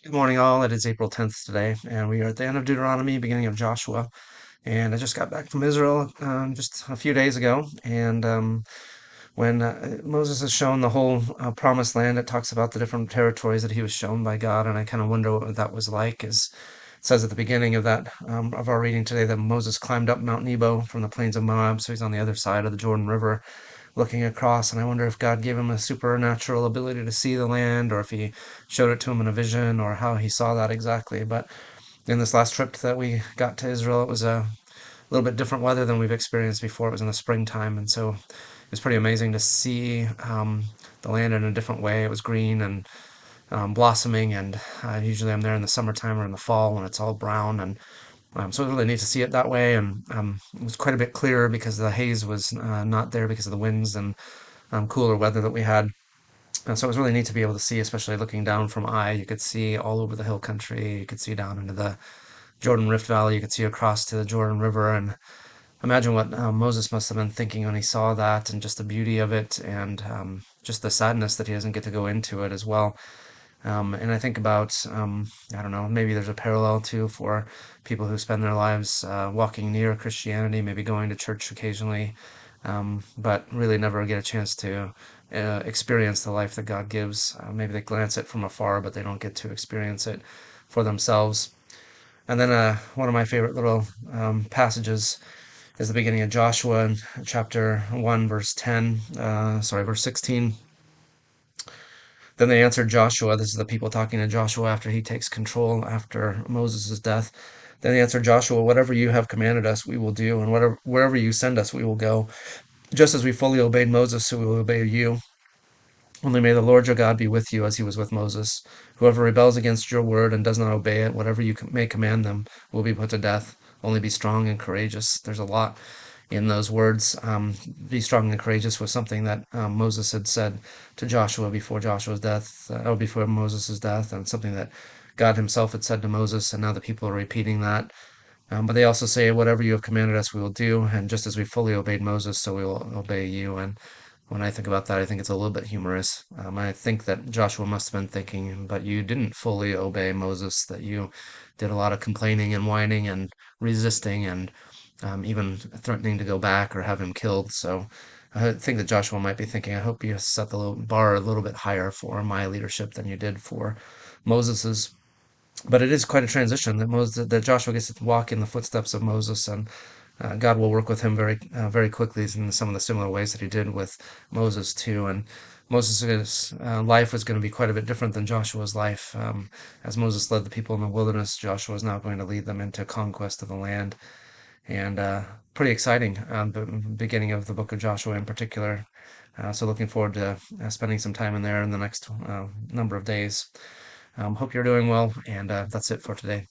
Good morning, all. It is April 10th today, and we are at the end of Deuteronomy, beginning of Joshua. And I just got back from Israel just a few days ago. And when Moses is shown the whole promised land, it talks about the different territories that he was shown by God. And I kind of wonder what that was like. As it says at the beginning of that of our reading today, that Moses climbed up Mount Nebo from the plains of Moab, so he's on the other side of the Jordan River looking across. And I wonder if God gave him a supernatural ability to see the land, or if he showed it to him in a vision, or how he saw that exactly. But in this last trip that we got to Israel, it was a little bit different weather than we've experienced before. It was in the springtime, and so it was pretty amazing to see the land in a different way. It was green and blossoming, and usually I'm there in the summertime or in the fall when it's all brown, and so it was really neat to see it that way. And it was quite a bit clearer because the haze was not there because of the winds and cooler weather that we had. So it was really neat to be able to see, especially looking down from Ai. You could see all over the hill country. You could see down into the Jordan Rift Valley. You could see across to the Jordan River. And imagine what Moses must have been thinking when he saw that, and just the beauty of it, and just the sadness that he doesn't get to go into it as well. And I think about, I don't know, maybe there's a parallel too for people who spend their lives walking near Christianity, maybe going to church occasionally, but really never get a chance to experience the life that God gives. Maybe they glance it from afar, but they don't get to experience it for themselves. And then one of my favorite little passages is the beginning of Joshua in chapter 1, verse 16. Then they answered Joshua. This is the people talking to Joshua after he takes control after Moses' death. Then they answered Joshua, "Whatever you have commanded us, we will do, and wherever you send us, we will go. Just as we fully obeyed Moses, so we will obey you. Only may the Lord your God be with you as he was with Moses. Whoever rebels against your word and does not obey it, whatever you may command them, will be put to death. Only be strong and courageous." There's a lot in those words. Be strong and courageous was something that Moses had said to Joshua before Joshua's death, or before Moses' death, and something that God himself had said to Moses, and now the people are repeating that. But they also say, "Whatever you have commanded us, we will do, and just as we fully obeyed Moses, so we will obey you." And when I think about that, I think it's a little bit humorous. I think that Joshua must have been thinking, but you didn't fully obey Moses, that you did a lot of complaining and whining and resisting, and even threatening to go back or have him killed. So I think that Joshua might be thinking, I hope you set the bar a little bit higher for my leadership than you did for Moses's. But it is quite a transition that that Joshua gets to walk in the footsteps of Moses, and God will work with him very quickly in some of the similar ways that he did with Moses too. And Moses' life was going to be quite a bit different than Joshua's life. As Moses led the people in the wilderness, Joshua is now going to lead them into conquest of the land, and pretty exciting. The beginning of the book of Joshua in particular. So looking forward to spending some time in there in the next number of days. Hope you're doing well, and that's it for today.